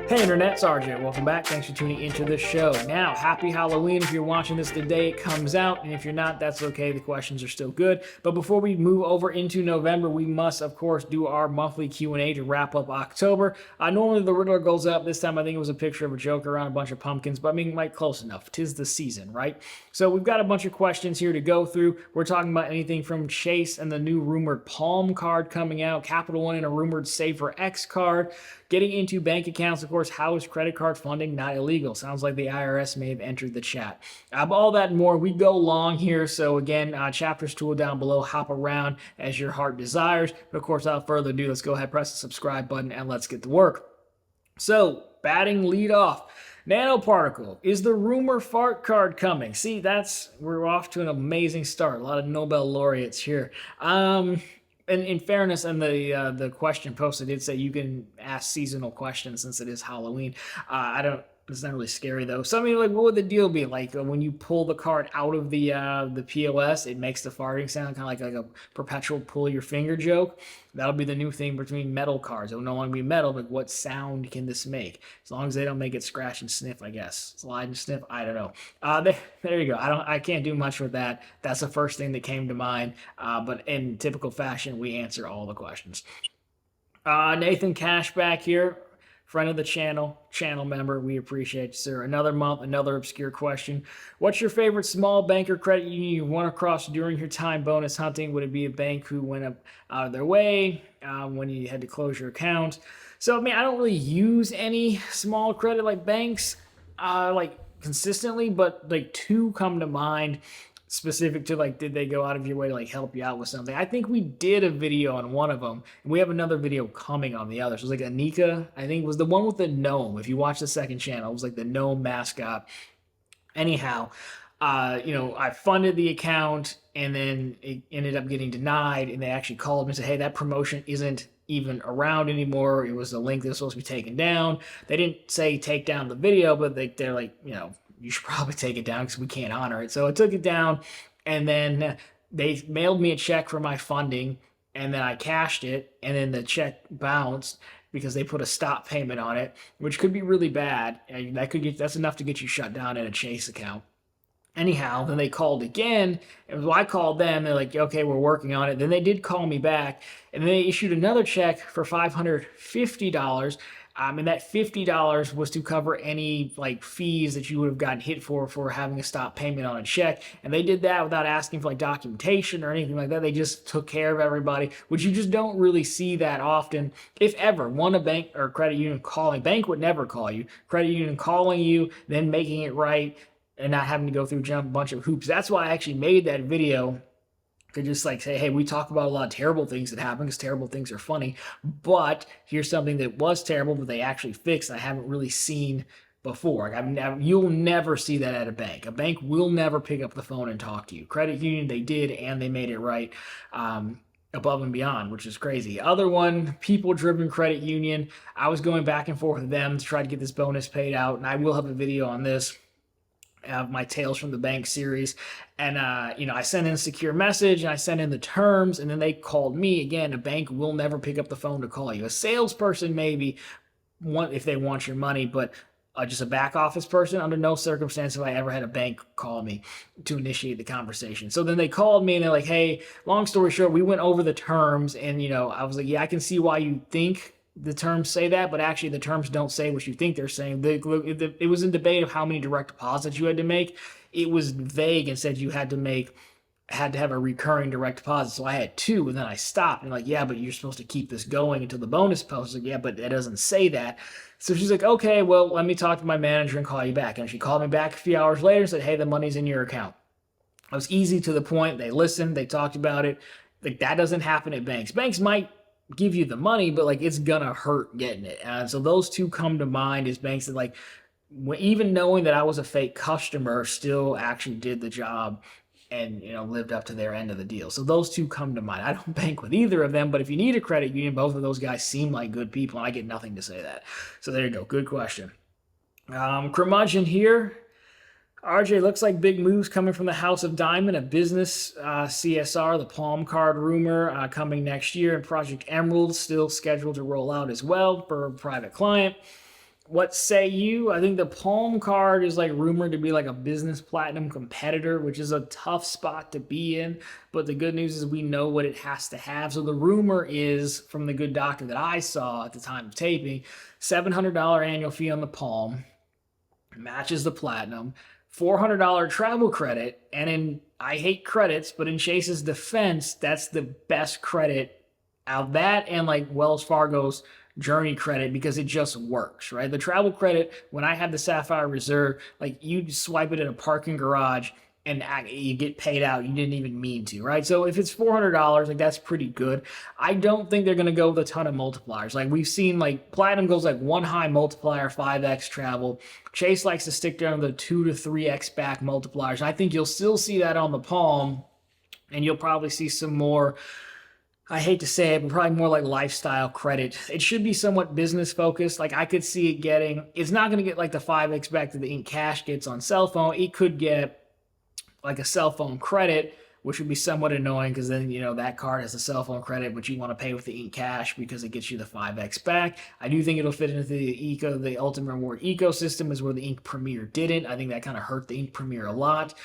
Hey Internet, it's RJ. Welcome back. Thanks for tuning into the show. Now, happy Halloween if you're watching this the day it comes out, and if you're not, that's okay. The questions are still good. But before we move over into November, we must, of course, do our monthly Q&A to wrap up October. Normally the Riddler goes up. This time I think it was a picture of a Joker around a bunch of pumpkins, but I mean, like, close enough. 'Tis the season, right? So we've got a bunch of questions here to go through. We're talking about anything from Chase and the new rumored Palm card coming out, Capital One and a rumored Savor X card, getting into bank accounts, of course. How is credit card funding not illegal? Sounds like the IRS may have entered the chat. All that and more. We go long here, so again, chapters tool down below. Hop around as your heart desires. But of course, without further ado, let's go ahead, press the subscribe button, and let's get to work. So, batting lead off. Nanoparticle, is the rumor fart card coming? See, we're off to an amazing start. A lot of Nobel laureates here. And in fairness, and the question posted did say you can ask seasonal questions since it is Halloween. It's not really scary though. So I mean, like, what would the deal be? Like when you pull the card out of the POS, it makes the farting sound, kind of like a perpetual pull your finger joke. That'll be the new thing between metal cards. It'll no longer be metal, but what sound can this make? As long as they don't make it scratch and sniff, I guess. Slide and sniff. I don't know. There you go. I can't do much with that. That's the first thing that came to mind. But in typical fashion, we answer all the questions. Nathan Cashback here. Friend of the channel member, we appreciate you, sir. Another month, another obscure question. What's your favorite small bank or credit union you run across during your time bonus hunting? Would it be a bank who went up out of their way when you had to close your account? So, I mean, I don't really use any small credit like banks like consistently, but like two come to mind. Specific to, like, did they go out of your way to like help you out with something? I think we did a video on one of them, and we have another video coming on the other. So it was like Anika, I think, was the one with the gnome. If you watch the second channel, it was like the gnome mascot. Anyhow, I funded the account, and then it ended up getting denied, and they actually called me and said, hey, that promotion isn't even around anymore. It was a link that was supposed to be taken down. They didn't say take down the video, but they're like, you should probably take it down because we can't honor it. So I took it down, and then they mailed me a check for my funding, and then I cashed it, and then the check bounced because they put a stop payment on it, which could be really bad. And that's enough to get you shut down in a Chase account. Anyhow, then they called again, and I called them. They're like, okay, we're working on it. Then they did call me back, and then they issued another check for $550. And that $50 was to cover any like fees that you would have gotten hit for having a stop payment on a check. And they did that without asking for like documentation or anything like that. They just took care of everybody, which you just don't really see that often, if ever. A bank or credit union calling. Bank would never call you. Credit union calling you, then making it right, and not having to go through a bunch of hoops. That's why I actually made that video. To just like say, hey, we talk about a lot of terrible things that happen because terrible things are funny, but here's something that was terrible but they actually fixed I haven't really seen before. You'll never see that at a bank. A bank will never pick up the phone and talk to you. Credit union, they did, and they made it right above and beyond, which is crazy. Other one, people-driven credit union. I was going back and forth with them to try to get this bonus paid out, and I will have a video on this. My Tales from the Bank series, and I sent in a secure message, and I sent in the terms, and then they called me again. A bank will never pick up the phone to call you. A salesperson maybe, if they want your money, but just a back office person, under no circumstance have I ever had a bank call me to initiate the conversation. So then they called me, and they're like, hey, long story short, we went over the terms, and I was like, yeah, I can see why you think the terms say that, but actually the terms don't say what you think they're saying. It was in debate of how many direct deposits you had to make. It was vague and said you had to have a recurring direct deposit. So I had two, and then I stopped. And like, yeah, but you're supposed to keep this going until the bonus post. Like, yeah, but it doesn't say that. So she's like, okay, well, let me talk to my manager and call you back. And she called me back a few hours later and said, hey, the money's in your account. It was easy, to the point. They listened. They talked about it. Like, that doesn't happen at banks. Banks might give you the money, but like, it's gonna hurt getting it. And so those two come to mind as banks that, like, even knowing that I was a fake customer, still actually did the job and lived up to their end of the deal. So those two come to mind. I don't bank with either of them, but if you need a credit union, both of those guys seem like good people, and I get nothing to say that. So there you go. Good question. Curmudgeon here. RJ, looks like big moves coming from the House of Diamond, a business CSR, the Palm card rumor coming next year, and Project Emerald still scheduled to roll out as well for a private client. What say you? I think the Palm card is like rumored to be like a business platinum competitor, which is a tough spot to be in. But the good news is we know what it has to have. So the rumor is from the good doctor that I saw at the time of taping, $700 annual fee on the Palm, matches the platinum, $400 travel credit, and in I hate credits, but in Chase's defense, that's the best credit out of that and like Wells Fargo's Journey credit because it just works, right? The travel credit, when I had the Sapphire Reserve, like you swipe it in a parking garage and you get paid out. You didn't even mean to, right? So if it's $400, like that's pretty good. I don't think they're going to go with a ton of multipliers. Like we've seen, like Platinum goes like one high multiplier, 5x travel. Chase likes to stick down the 2 to 3x back multipliers. And I think you'll still see that on the Palm, and you'll probably see some more. I hate to say it, but probably more like lifestyle credit. It should be somewhat business focused. Like I could see it getting, it's not going to get like the 5x back that the Ink Cash gets on cell phone. It could get like a cell phone credit, which would be somewhat annoying because then, you know, that card has a cell phone credit, but you want to pay with the Ink Cash because it gets you the 5x back. I do think it'll fit into the Ultimate Reward ecosystem is where the Ink Premier didn't. I think that kind of hurt the Ink Premier a lot.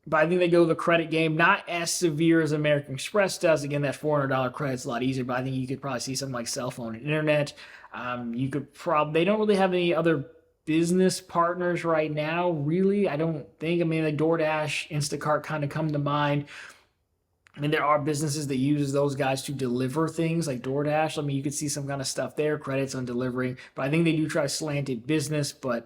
But I think they go the credit game, not as severe as American Express does. Again, that $400 credit's a lot easier, but I think you could probably see something like cell phone and internet. You could they don't really have any other business partners right now, really. I don't think. I mean, like DoorDash, Instacart kind of come to mind. I mean, there are businesses that use those guys to deliver things like DoorDash. I mean, you could see some kind of stuff there, credits on delivering. But I think they do try slanted business, but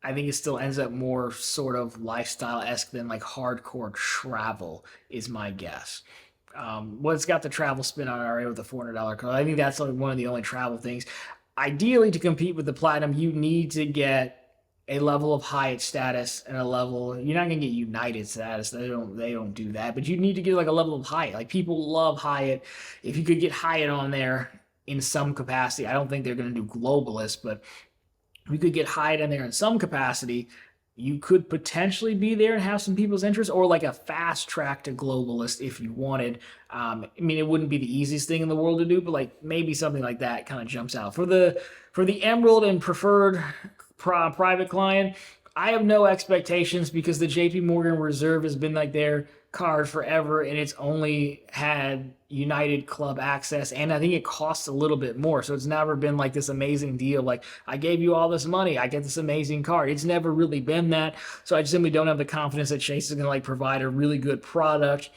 I think it still ends up more sort of lifestyle-esque than like hardcore travel is my guess. Well, it's got the travel spin on it already with the $400 card. I think that's like one of the only travel things. Ideally, to compete with the Platinum, you need to get a level of Hyatt status and a level. You're not gonna get United status. They don't do that. But you need to get like a level of Hyatt. Like people love Hyatt. If you could get Hyatt on there in some capacity, I don't think they're gonna do globalist, but we could get Hyatt in there in some capacity. You could potentially be there and have some people's interest, or like a fast track to globalist if you wanted. I mean, it wouldn't be the easiest thing in the world to do, but like maybe something like that kind of jumps out for the Emerald and preferred private client. I have no expectations because the JP Morgan Reserve has been like their card forever, and it's only had United Club access, and I think it costs a little bit more. So it's never been like this amazing deal. Like, I gave you all this money, I get this amazing card. It's never really been that. So I simply don't have the confidence that Chase is going to like provide a really good product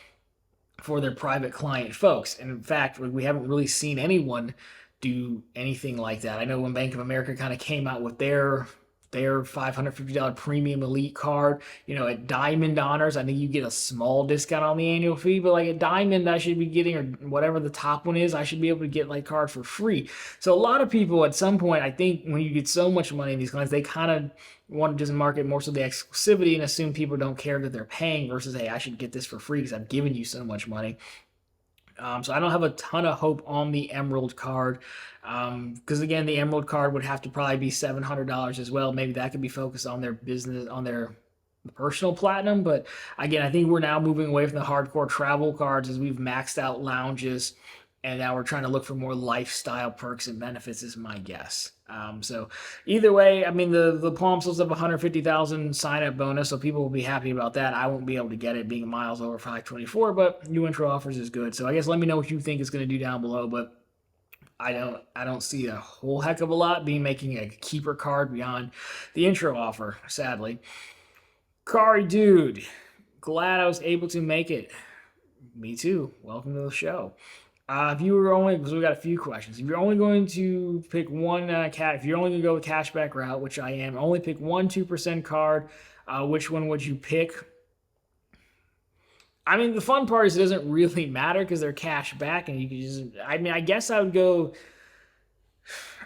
for their private client folks. And in fact, we haven't really seen anyone do anything like that. I know when Bank of America kind of came out with their $550 premium elite card, you know, at Diamond Honors, I think you get a small discount on the annual fee, but like at Diamond, I should be getting, or whatever the top one is, I should be able to get like card for free. So a lot of people at some point, I think when you get so much money in these clients, they kind of want to just market more so the exclusivity and assume people don't care that they're paying versus, hey, I should get this for free because I've given you so much money. So I don't have a ton of hope on the Emerald card because, again, the Emerald card would have to probably be $700 as well. Maybe that could be focused on their business, on their personal platinum. But, again, I think we're now moving away from the hardcore travel cards as we've maxed out lounges, and now we're trying to look for more lifestyle perks and benefits is my guess. So either way, I mean, the Palm still have 150,000 sign-up bonus, so people will be happy about that. I won't be able to get it being miles over 524, but new intro offers is good. So I guess let me know what you think it's going to do down below, but I don't see a whole heck of a lot being making a keeper card beyond the intro offer, sadly. Kari Dude, glad I was able to make it. Me too. Welcome to the show. If you were only, because we got a few questions. If you're only going to pick one if you're only going to go the cashback route, which I am, only pick one 2% card, which one would you pick? I mean, the fun part is it doesn't really matter because they're cash back, and you can just, I mean, I guess I would go,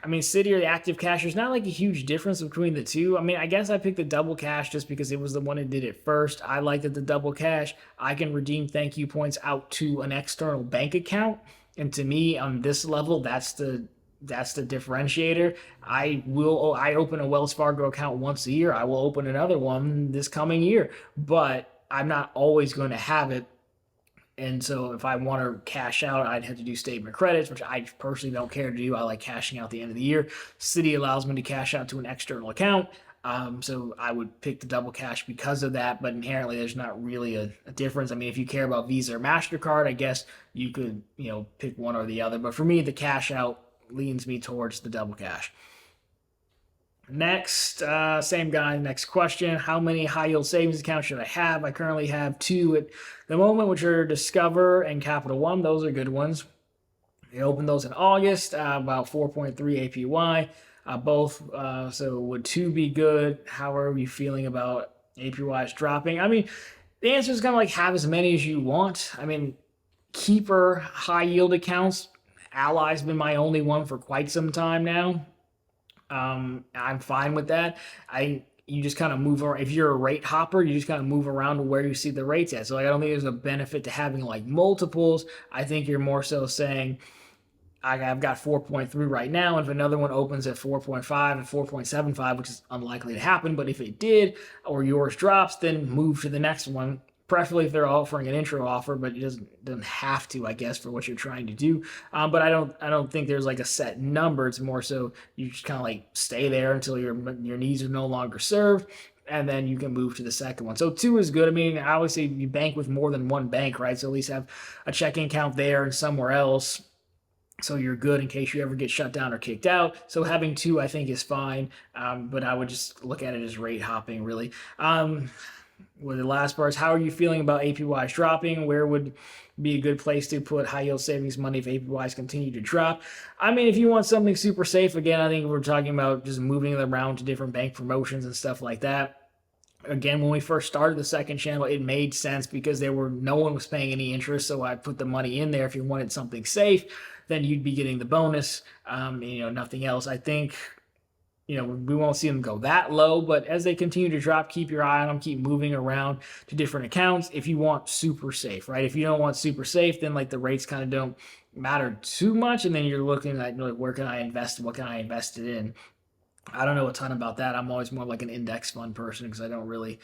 I mean, City or the Active Cash, there's not like a huge difference between the two. I mean, I guess I picked the Double Cash just because it was the one that did it first. I like that the Double Cash, I can redeem thank you points out to an external bank account. And to me, on this level, that's the differentiator. I open a Wells Fargo account once a year. I will open another one this coming year, but I'm not always going to have it And so if I want to cash out, I'd have to do statement credits, which I personally don't care to do. I like cashing out at the end of the year. Citi allows me to cash out to an external account. So I would pick the double cash because of that, but inherently there's not really a difference. I mean, if you care about Visa or MasterCard, I guess you could, pick one or the other. But for me, the cash out leans me towards the double cash. Next, same guy, next question. How many high yield savings accounts should I have? I currently have two at the moment, which are Discover and Capital One. Those are good ones. I opened those in August, about 4.3 APY. Both, so would two be good? How are we feeling about APYs dropping? I mean, the answer is kind of like have as many as you want. I mean, keeper high yield accounts, Ally's been my only one for quite some time now. I'm fine with that. You just kind of move around. If you're a rate hopper, you just kind of move around to where you see the rates at. So like, I don't think there's a benefit to having like multiples. I think you're more so saying, I've got 4.3 right now, and if another one opens at 4.5 and 4.75, which is unlikely to happen, but if it did, or yours drops, then move to the next one. Preferably if they're offering an intro offer, but it doesn't have to, I guess, for what you're trying to do. But I don't think there's like a set number. It's more so you just kind of like stay there until your needs are no longer served, and then you can move to the second one. So two is good. I mean, obviously you bank with more than one bank, right? So at least have a checking account there and somewhere else, so you're good in case you ever get shut down or kicked out. So having two, I think, is fine. But I would just look at it as rate hopping, really. Well, the last part is, how are you feeling about APYs dropping? Where would be a good place to put high yield savings money if APYs continue to drop? I mean, if you want something super safe, again, I think we're talking about just moving them around to different bank promotions and stuff like that. Again, when we first started the second channel, it made sense because no one was paying any interest, so I put the money in there. If you wanted something safe, then you'd be getting the bonus, nothing else. I think, we won't see them go that low, but as they continue to drop, keep your eye on them, keep moving around to different accounts if you want super safe, right? If you don't want super safe, then like the rates kind of don't matter too much, and then you're looking at like, where can I invest? What can I invest it in? I don't know a ton about that. I'm always more like an index fund person because I don't really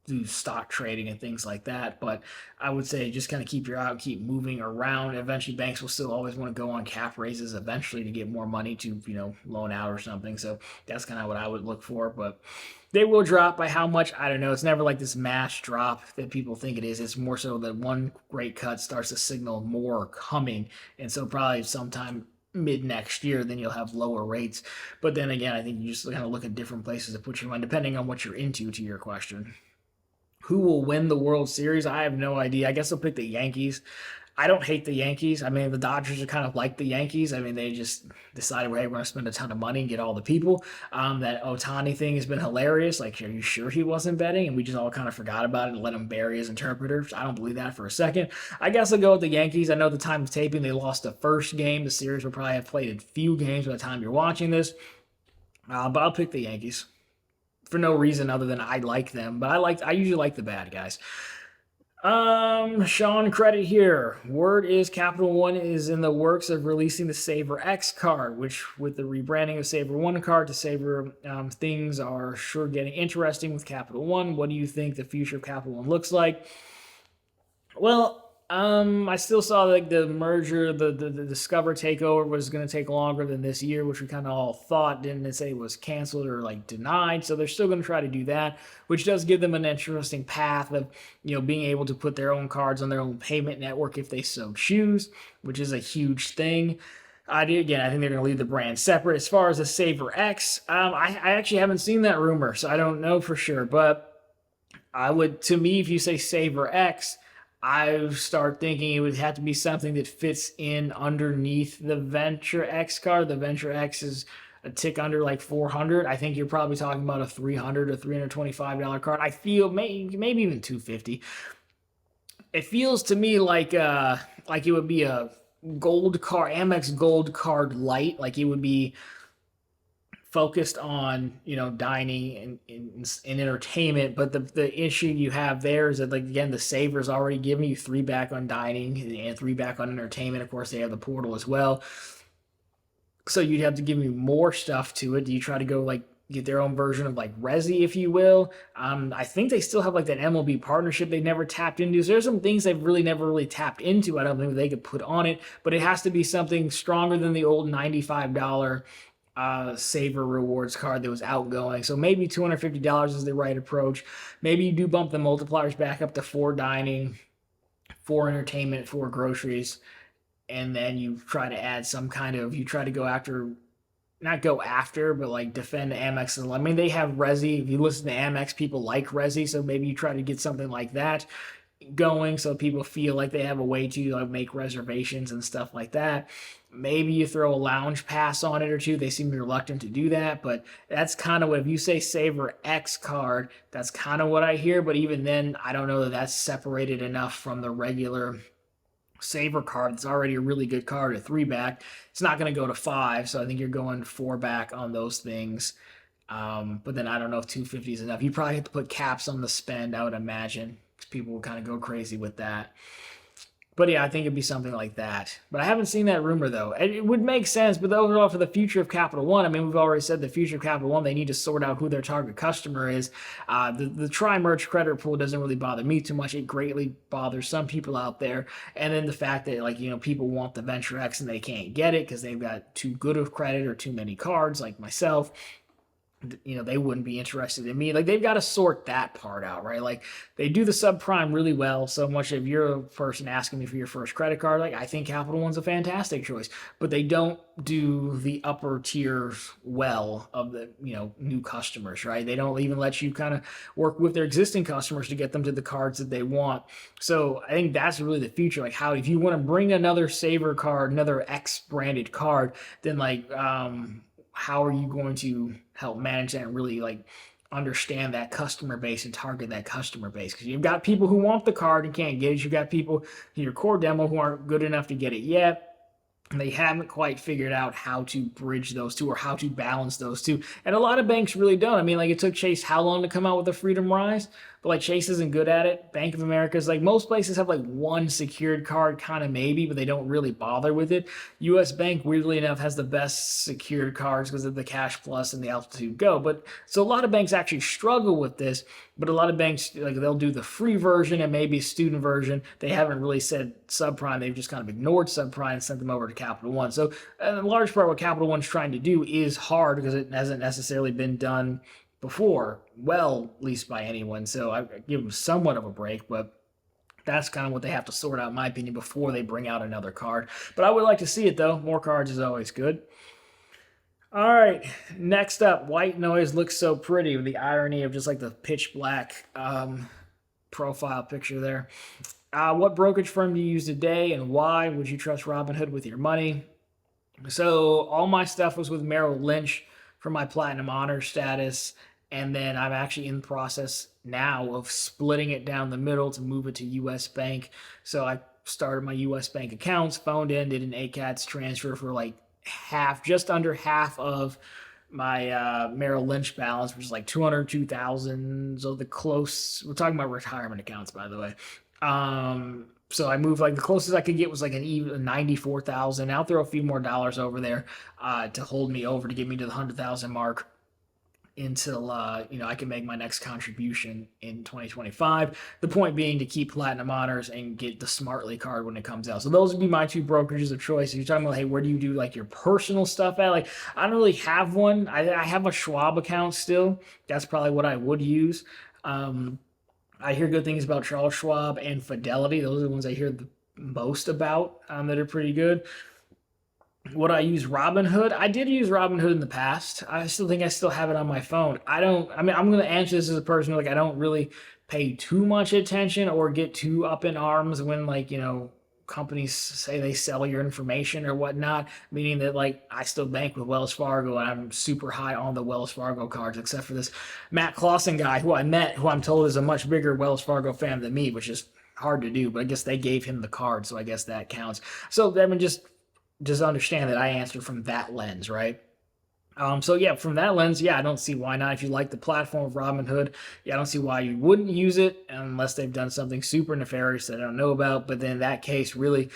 do stock trading and things like that. But I would say just kind of keep your eye out, keep moving around. Eventually, banks will still always want to go on cap raises eventually to get more money to, loan out or something. So that's kind of what I would look for. But they will drop. By how much? I don't know. It's never like this mass drop that people think it is. It's more so that one rate cut starts to signal more coming. And so probably sometime mid next year, then you'll have lower rates. But then again, I think you just kind of look at different places to put your money, depending on what you're into, to your question. Who will win the World Series? I have no idea. I guess I'll pick the Yankees. I don't hate the Yankees. I mean, the Dodgers are kind of like the Yankees. I mean, they just decided, hey, we're going to spend a ton of money and get all the people. That Ohtani thing has been hilarious. Like, are you sure he wasn't betting? And we just all kind of forgot about it and let him bury his interpreter. I don't believe that for a second. I guess I'll go with the Yankees. I know the time of taping, they lost the first game. The series will probably have played a few games by the time you're watching this. But I'll pick the Yankees for no reason other than I like them. But I usually like the bad guys. Sean Credit here. Word is Capital One is in the works of releasing the Savor X card, which with the rebranding of Savor One card to Savor, things are sure getting interesting with Capital One. What do you think the future of Capital One looks like? Well, I still saw like the merger, the Discover takeover was going to take longer than this year, which we kind of all thought. Didn't say it was canceled or like denied. So they're still going to try to do that, which does give them an interesting path of, being able to put their own cards on their own payment network if they so choose, which is a huge thing. I think they're going to leave the brand separate. As far as the Savor X, I actually haven't seen that rumor, so I don't know for sure. But to me, if you say Savor X, I start thinking it would have to be something that fits in underneath the Venture X card. The Venture X is a tick under like 400. I think you're probably talking about a $300 or $325 card. I feel maybe even $250. It feels to me like it would be a gold card, Amex gold card light. Like it would be focused on dining and entertainment, but the issue you have there is that, like, again, the Saver's already giving you 3 back on dining and 3 back on entertainment. Of course, they have the portal as well, so you'd have to give me more stuff to it. Do you try to go like get their own version of like Resi, if you will. I think they still have like that MLB partnership they've never tapped into. So there's some things they've really never really tapped into. I don't think they could put on it, but it has to be something stronger than the old $95 Savor rewards card that was outgoing. So maybe $250 is the right approach. Maybe you do bump the multipliers back up to 4 dining, 4 entertainment, 4 groceries, and then you try to add some kind of, you try to go after, not go after, but like defend Amex. I mean, they have Resi. If you listen to Amex, people like Resi, so maybe you try to get something like that going so people feel like they have a way to like make reservations and stuff like that. Maybe you throw a lounge pass on it or two. They seem reluctant to do that, but that's kind of what, if you say Savor X card, that's kind of what I hear. But even then, I don't know that that's separated enough from the regular Savor card. It's already a really good card, a 3-back. It's not going to go to 5, so I think you're going 4-back on those things. But then I don't know if 250 is enough. You probably have to put caps on the spend, I would imagine, because people will kind of go crazy with that. But yeah, I think it'd be something like that. But I haven't seen that rumor, though. It would make sense, but overall, for the future of Capital One, I mean, we've already said the future of Capital One, they need to sort out who their target customer is. The tri-merge credit pool doesn't really bother me too much. It greatly bothers some people out there. And then the fact that, like, you know, people want the Venture X and they can't get it because they've got too good of credit or too many cards, like myself. You know, they wouldn't be interested in me. Like, they've got to sort that part out, right? Like, they do the subprime really well. So much, if you're a person asking me for your first credit card, like, I think Capital One's a fantastic choice, but they don't do the upper tiers well of the, you know, new customers, right? They don't even let you kind of work with their existing customers to get them to the cards that they want. So I think that's really the future. Like, how, if you want to bring another Savor card, another X branded card, then like, how are you going to help manage that and really like understand that customer base and target that customer base? Because you've got people who want the card and can't get it. You've got people in your core demo who aren't good enough to get it yet. And they haven't quite figured out how to bridge those two or how to balance those two. And a lot of banks really don't. I mean, like, it took Chase how long to come out with the Freedom Rise? But like, Chase isn't good at it. Bank of America is like, most places have like one secured card, kind of maybe, but they don't really bother with it. US Bank, weirdly enough, has the best secured cards because of the Cash Plus and the Altitude Go. But so a lot of banks actually struggle with this. But a lot of banks, like, they'll do the free version and maybe a student version. They haven't really said subprime. They've just kind of ignored subprime and sent them over to Capital One. So in large part, what Capital One's trying to do is hard because it hasn't necessarily been done before, well, at least by anyone. So I give them somewhat of a break, but that's kind of what they have to sort out, in my opinion, before they bring out another card. But I would like to see it, though. More cards is always good. All right, next up, white noise looks so pretty with the irony of just like the pitch black profile picture there. What brokerage firm do you use today and why? Would you trust Robinhood with your money? So all my stuff was with Merrill Lynch for my Platinum Honor status, and then I'm actually in the process now of splitting it down the middle to move it to US Bank. So I started my US Bank accounts, phoned in, did an ACATS transfer for like half, just under half of my Merrill Lynch balance, which is like 202,000. So the close, we're talking about retirement accounts, by the way. So I moved, like, the closest I could get was like an even 94,000. I'll throw a few more dollars over there to hold me over to get me to the 100,000 mark until you know, I can make my next contribution in 2025. The point being to keep Platinum Honors and get the Smartly card when it comes out. So those would be my two brokerages of choice. If you're talking about, hey, where do you do like your personal stuff at? Like, I don't really have one. I have a Schwab account still. That's probably what I would use. I hear good things about Charles Schwab and Fidelity. Those are the ones I hear the most about that are pretty good. Would I use Robinhood? I did use Robinhood in the past. I still think I still have it on my phone. I mean, I'm going to answer this as a person who, like, I don't really pay too much attention or get too up in arms when, like, you know, companies say they sell your information or whatnot, meaning that, like, I still bank with Wells Fargo and I'm super high on the Wells Fargo cards, except for this Matt Clausen guy who I met, who I'm told is a much bigger Wells Fargo fan than me, which is hard to do, but I guess they gave him the card, so I guess that counts. So, I mean, just understand that I answer from that lens, right? So yeah, from that lens, yeah, I don't see why not. If you like the platform of Robinhood, yeah, I don't see why you wouldn't use it unless they've done something super nefarious that I don't know about. But then in that case, really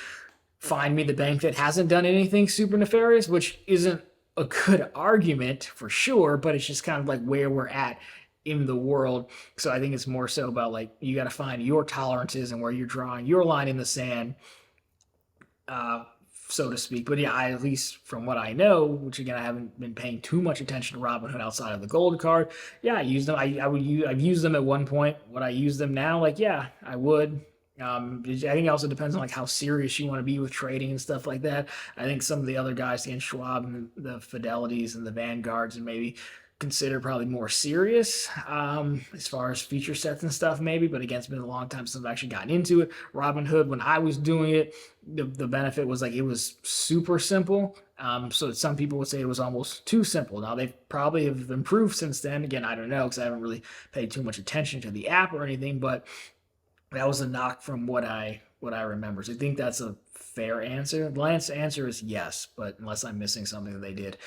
find me the bank that hasn't done anything super nefarious, which isn't a good argument for sure, but it's just kind of like where we're at in the world. So I think it's more so about like you got to find your tolerances and where you're drawing your line in the sand, uh, so to speak. But yeah, at least from what I know, which again I haven't been paying too much attention to Robinhood outside of the gold card. Yeah, I use them. I've used them at one point. Would I use them now? Like yeah, I would. I think it also depends on like how serious you want to be with trading and stuff like that. I think some of the other guys, the Schwab and the Fidelities and the Vanguards, and maybe consider probably more serious as far as feature sets and stuff, maybe. But again, it's been a long time since I've actually gotten into it. Robinhood, when I was doing it, the benefit was like it was super simple. So some people would say it was almost too simple. Now they probably have improved since then. Again, I don't know because I haven't really paid too much attention to the app or anything, but that was a knock from what I remember. So I think that's a fair answer. The answer is yes, but unless I'm missing something that they did.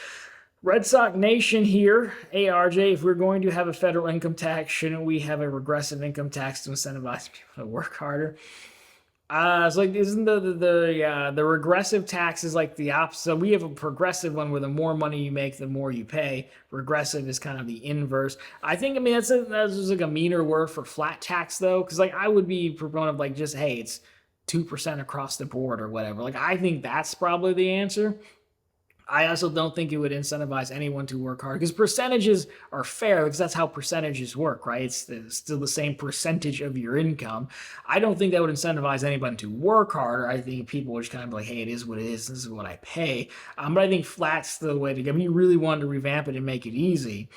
Red Sox Nation here. Hey, RJ, if we're going to have a federal income tax, shouldn't we have a regressive income tax to incentivize people to work harder? It's like, isn't the regressive tax is like the opposite? So we have a progressive one where the more money you make, the more you pay. Regressive is kind of the inverse. I mean, that's just like a meaner word for flat tax though, because like I would be proponent of like just, hey, it's 2% across the board or whatever. Like I think that's probably the answer. I also don't think it would incentivize anyone to work hard because percentages are fair because that's how percentages work, right? It's still the same percentage of your income. I don't think that would incentivize anyone to work harder. I think people would just kind of be like, hey, it is what it is. This is what I pay. But I think flat's the way to go. I mean, you really wanted to revamp it and make it easy.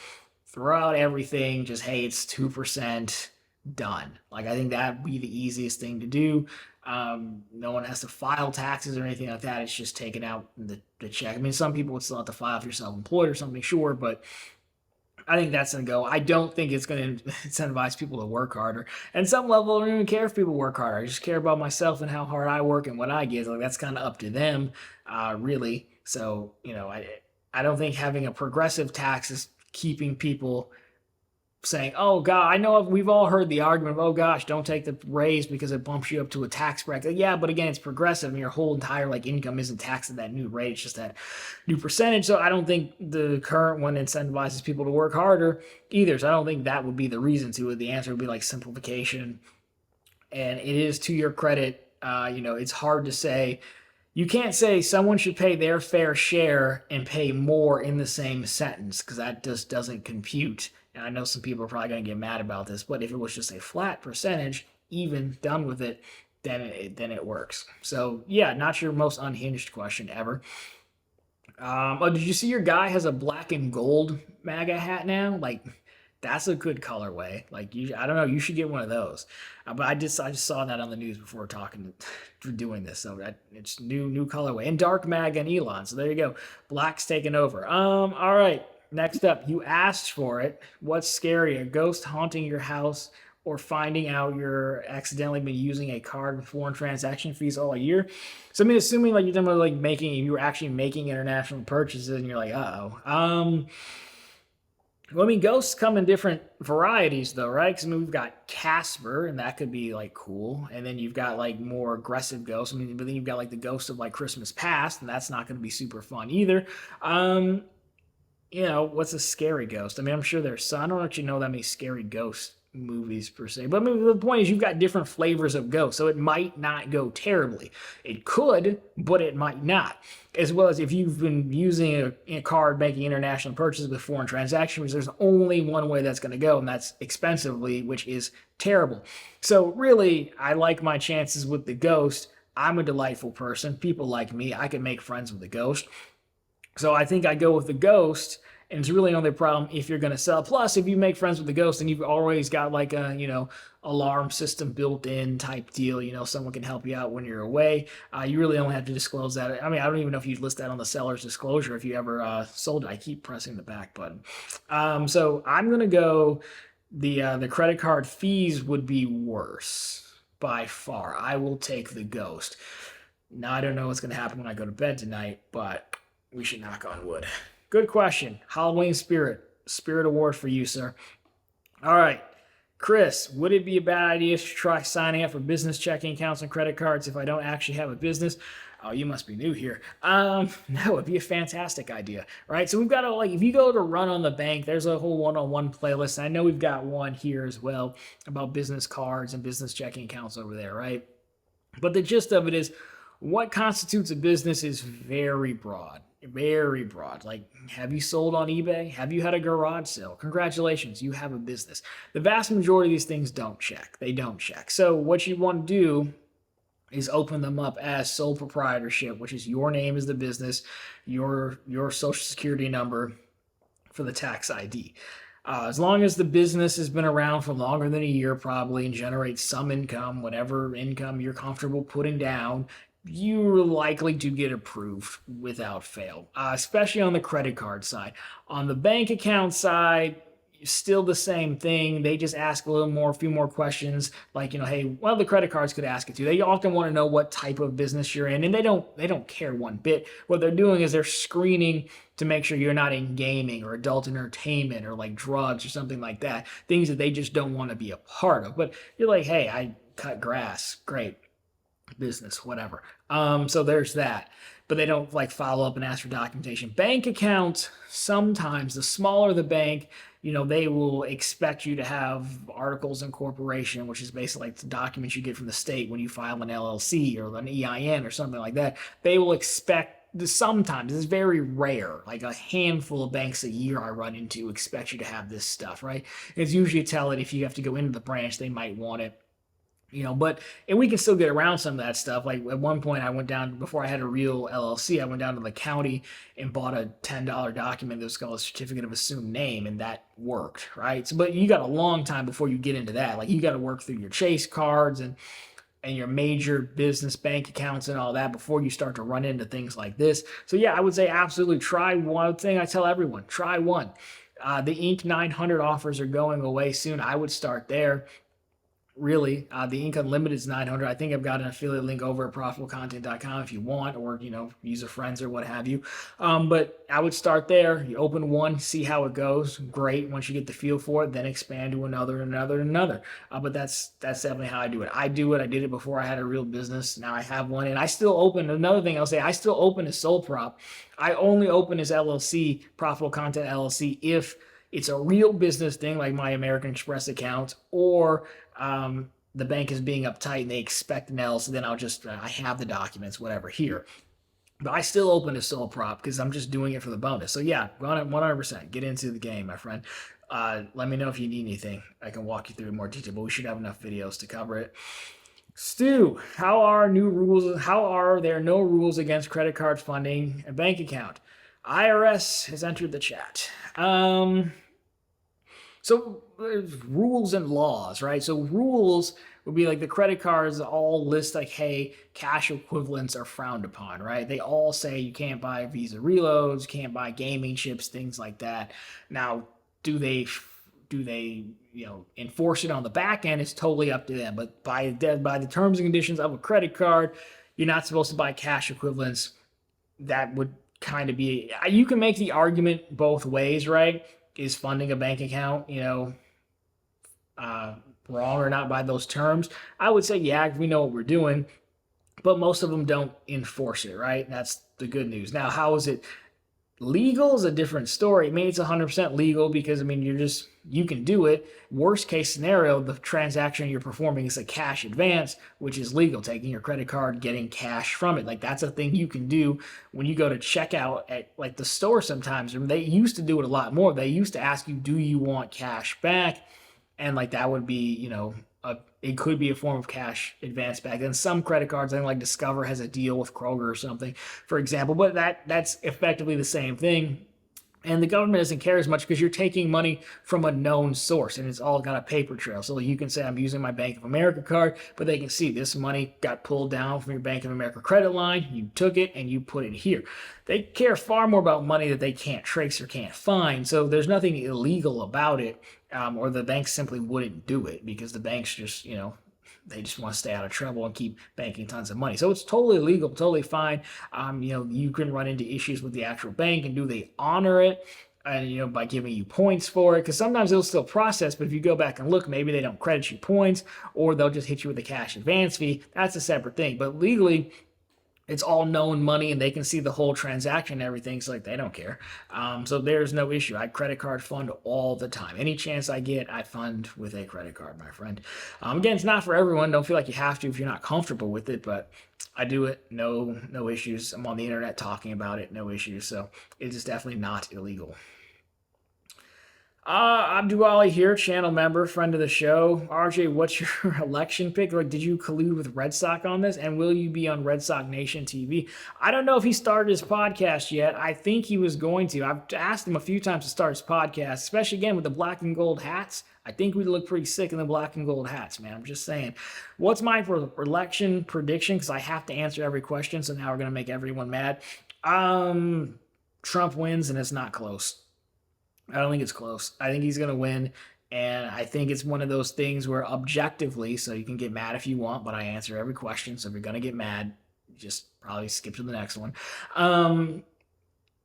Throw out everything. Just, hey, it's 2% done. Like, I think that would be the easiest thing to do. No one has to file taxes or anything like that. It's just taken out the check. I mean, some people would still have to file if you're self-employed or something, sure, but I think that's going to go. I don't think it's going to incentivize people to work harder. And some level, I don't even care if people work harder. I just care about myself and how hard I work and what I get. Like, that's kind of up to them, really. So, I don't think having a progressive tax is keeping people saying, oh God, I know we've all heard the argument of, oh gosh, don't take the raise because it bumps you up to a tax bracket. Yeah, but again, it's progressive and your whole entire like income isn't taxed at that new rate. It's just that new percentage. So I don't think the current one incentivizes people to work harder either. So I don't think that would be the reason to it. The answer would be like simplification. And it is to your credit. It's hard to say. You can't say someone should pay their fair share and pay more in the same sentence because that just doesn't compute. And I know some people are probably going to get mad about this, but if it was just a flat percentage, even done with it, then it works. So yeah, not your most unhinged question ever. Did you see your guy has a black and gold MAGA hat now? Like, that's a good colorway. Like, I don't know, you should get one of those. But I just saw that on the news before doing this. So it's new colorway and dark MAGA and Elon. So there you go. Black's taking over. All right. Next up, you asked for it. What's scary? A ghost haunting your house or finding out you're accidentally been using a card with foreign transaction fees all year? So I mean, assuming like you're talking about like you were actually making international purchases and you're like, uh-oh. Well, I mean, ghosts come in different varieties, though, right? Because I mean, we've got Casper, and that could be like cool. And then you've got like more aggressive ghosts. I mean, but then you've got like the ghost of like Christmas Past, and that's not going to be super fun either. What's a scary ghost? I mean, I'm sure there's some. I don't actually know that many scary ghost movies per se. But I mean, the point is you've got different flavors of ghosts, so it might not go terribly. It could, but it might not. As well as if you've been using a card making international purchases with foreign transactions, there's only one way that's going to go, and that's expensively, which is terrible. So really, I like my chances with the ghost. I'm a delightful person. People like me. I can make friends with the ghost. So I think I go with the ghost, and it's really only a problem if you're going to sell. Plus, if you make friends with the ghost and you've always got like a, alarm system built in type deal, someone can help you out when you're away. You really only have to disclose that. I mean, I don't even know if you'd list that on the seller's disclosure if you ever sold it. I keep pressing the back button. So I'm going to go the credit card fees would be worse by far. I will take the ghost. Now, I don't know what's going to happen when I go to bed tonight, but we should knock on wood. Good question. Halloween Spirit award for you, sir. All right. Chris, would it be a bad idea to try signing up for business checking accounts and credit cards if I don't actually have a business? Oh, you must be new here. No, it'd be a fantastic idea, right? So we've got if you go to Run on the Bank, there's a whole one-on-one playlist. I know we've got one here as well about business cards and business checking accounts over there, right? But the gist of it is what constitutes a business is very broad. Very broad. Like, have you sold on eBay? Have you had a garage sale? Congratulations, you have a business. The vast majority of these things don't check. They don't check. So what you want to do is open them up as sole proprietorship, which is your name as the business, your social security number for the tax ID. As long as the business has been around for longer than a year, probably, and generates some income, whatever income you're comfortable putting down, you're likely to get approved without fail, especially on the credit card side. On the bank account side, still the same thing. They just ask a few more questions, like, hey, well, the credit cards could ask it too. They often want to know what type of business you're in, and they don't care one bit. What they're doing is they're screening to make sure you're not in gaming or adult entertainment or like drugs or something like that, things that they just don't want to be a part of. But you're like, hey, I cut grass, great, business, whatever. So there's that. But they don't follow up and ask for documentation. Bank accounts, sometimes the smaller the bank, they will expect you to have articles of incorporation, which is basically like the documents you get from the state when you file an LLC or an EIN or something like that. They will expect, sometimes, it's very rare, like a handful of banks a year I run into expect you to have this stuff, right? It's usually a tell it if you have to go into the branch, they might want it. And we can still get around some of that stuff. Like at one point I went down, before I had a real LLC, I went down to the county and bought a $10 document that was called a certificate of assumed name, and that worked, right? So, but you got a long time before you get into that. Like you got to work through your Chase cards and your major business bank accounts and all that before you start to run into things like this. So yeah, I would say absolutely try one thing. I tell everyone, try one. The Inc. 900 offers are going away soon. I would start there. Really, the Inc. Unlimited is 900. I think I've got an affiliate link over at profitablecontent.com if you want, or use a friends or what have you. But I would start there. You open one, see how it goes. Great. Once you get the feel for it, then expand to another. But that's definitely how I do it. I did it before I had a real business. Now I have one, and I still open. Another thing I'll say, I still open as sole prop. I only open as LLC, Profitable Content LLC, if it's a real business thing like my American Express account, or the bank is being uptight and they expect an L, so then I have the documents, whatever, here. But I still open a sole prop because I'm just doing it for the bonus. So yeah, 100%. Get into the game, my friend. Let me know if you need anything. I can walk you through in more detail, but we should have enough videos to cover it. Stu, how are there no rules against credit card funding a bank account? IRS has entered the chat. So there's rules and laws, right? So rules would be like the credit cards all list like, hey, cash equivalents are frowned upon, right? They all say you can't buy Visa reloads, can't buy gaming chips, things like that. Now, do they enforce it on the back end? It's totally up to them. But by the terms and conditions of a credit card, you're not supposed to buy cash equivalents. That would kind of be, you can make the argument both ways, right? Is funding a bank account, wrong or not by those terms? I would say, yeah, we know what we're doing, but most of them don't enforce it, right? That's the good news. Now, how is it legal is a different story. I mean, it's 100% legal because, you can do it. Worst case scenario, the transaction you're performing is a cash advance, which is legal, taking your credit card, getting cash from it. Like, that's a thing you can do when you go to checkout at like the store sometimes. They used to do it a lot more. They used to ask you, do you want cash back? And like that would be, it could be a form of cash advance back. And some credit cards, I think like Discover has a deal with Kroger or something, for example. But that's effectively the same thing. And the government doesn't care as much because you're taking money from a known source and it's all got a paper trail. So you can say, I'm using my Bank of America card, but they can see this money got pulled down from your Bank of America credit line. You took it and you put it here. They care far more about money that they can't trace or can't find. So there's nothing illegal about it, or the banks simply wouldn't do it because the banks just, they just want to stay out of trouble and keep banking tons of money. So it's totally legal, totally fine. You can run into issues with the actual bank, and do they honor it? And, by giving you points for it, because sometimes they'll still process, but if you go back and look, maybe they don't credit you points, or they'll just hit you with a cash advance fee. That's a separate thing. But legally, it's all known money and they can see the whole transaction and everything. So like they don't care. So there's no issue. I credit card fund all the time. Any chance I get, I fund with a credit card, my friend. Again, it's not for everyone. Don't feel like you have to if you're not comfortable with it, but I do it. No issues. I'm on the internet talking about it. No issues. So it is definitely not illegal. Abduali here, channel member, friend of the show. RJ, what's your election pick? Like, did you collude with Red Sox on this? And will you be on Red Sox Nation TV? I don't know if he started his podcast yet. I think he was going to. I've asked him a few times to start his podcast, especially again with the black and gold hats. I think we look pretty sick in the black and gold hats, man. I'm just saying. What's my election prediction? Because I have to answer every question, so now we're going to make everyone mad. Trump wins, and it's not close. I don't think it's close. I think he's going to win, and I think it's one of those things where objectively, so you can get mad if you want, but I answer every question, so if you're going to get mad, just probably skip to the next one.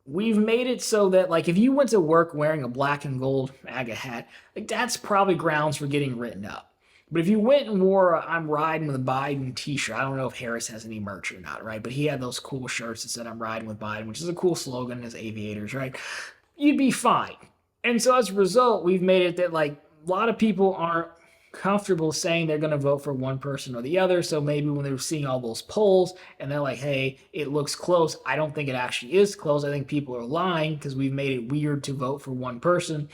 We've made it so that, like, if you went to work wearing a black and gold MAGA hat, like, that's probably grounds for getting written up. But if you went and wore a I'm riding with Biden t-shirt, I don't know if Harris has any merch or not, right? But he had those cool shirts that said I'm riding with Biden, which is a cool slogan as aviators, right? You'd be fine. And so as a result, we've made it that like a lot of people aren't comfortable saying they're going to vote for one person or the other. So maybe when they're seeing all those polls and they're like, hey, it looks close. I don't think it actually is close. I think people are lying because we've made it weird to vote for one person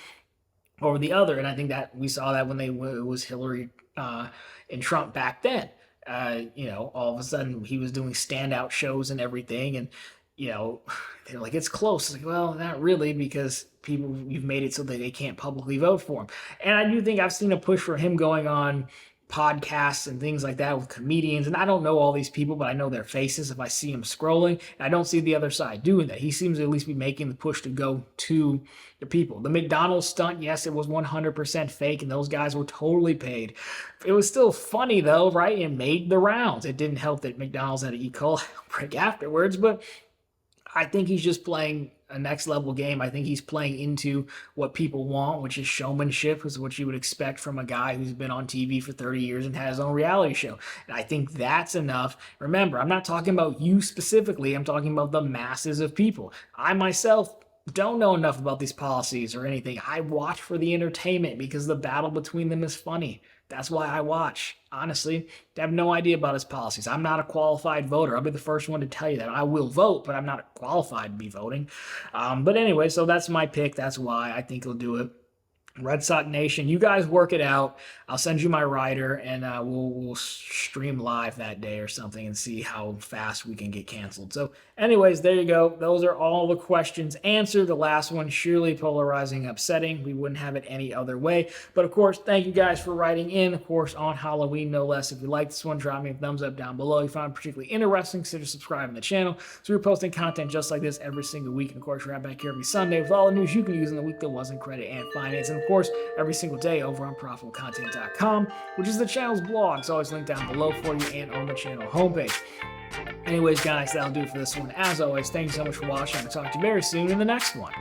over the other. And I think that we saw that when it was Hillary and Trump back then. All of a sudden he was doing standout shows and everything. And, they're like, it's close. It's like, well, not really, because you've made it so that they can't publicly vote for him. And I do think I've seen a push for him going on podcasts and things like that with comedians. And I don't know all these people, but I know their faces if I see them scrolling. And I don't see the other side doing that. He seems to at least be making the push to go to the people. The McDonald's stunt, yes, it was 100% fake, and those guys were totally paid. It was still funny, though, right? It made the rounds. It didn't help that McDonald's had an E. coli outbreak afterwards, but I think he's just playing a next level game. I think he's playing into what people want, which is showmanship, is what you would expect from a guy who's been on TV for 30 years and has his own reality show. And I think that's enough. Remember, I'm not talking about you specifically. I'm talking about the masses of people. I myself don't know enough about these policies or anything. I watch for the entertainment because the battle between them is funny. That's why I watch. Honestly, I have no idea about his policies. I'm not a qualified voter. I'll be the first one to tell you that. I will vote, but I'm not qualified to be voting. But anyway, so that's my pick. That's why I think he'll do it. Red Sox Nation, you guys work it out. I'll send you my rider, and we'll stream live that day or something and see how fast we can get canceled. So anyways, there you go. Those are all the questions answered. The last one, surely polarizing, upsetting. We wouldn't have it any other way. But of course, thank you guys for writing in, of course, on Halloween, no less. If you like this one, drop me a thumbs up down below. If you found it particularly interesting, consider subscribing to the channel. So we're posting content just like this every single week. And of course, we're right back here every Sunday with all the news you can use in the week that wasn't credit and finance. And of course, every single day over on ProfitableContent.com, which is the channel's blog. It's always linked down below for you and on the channel homepage. Anyways, guys, that'll do it for this one. As always, thank you so much for watching. I'll talk to you very soon in the next one.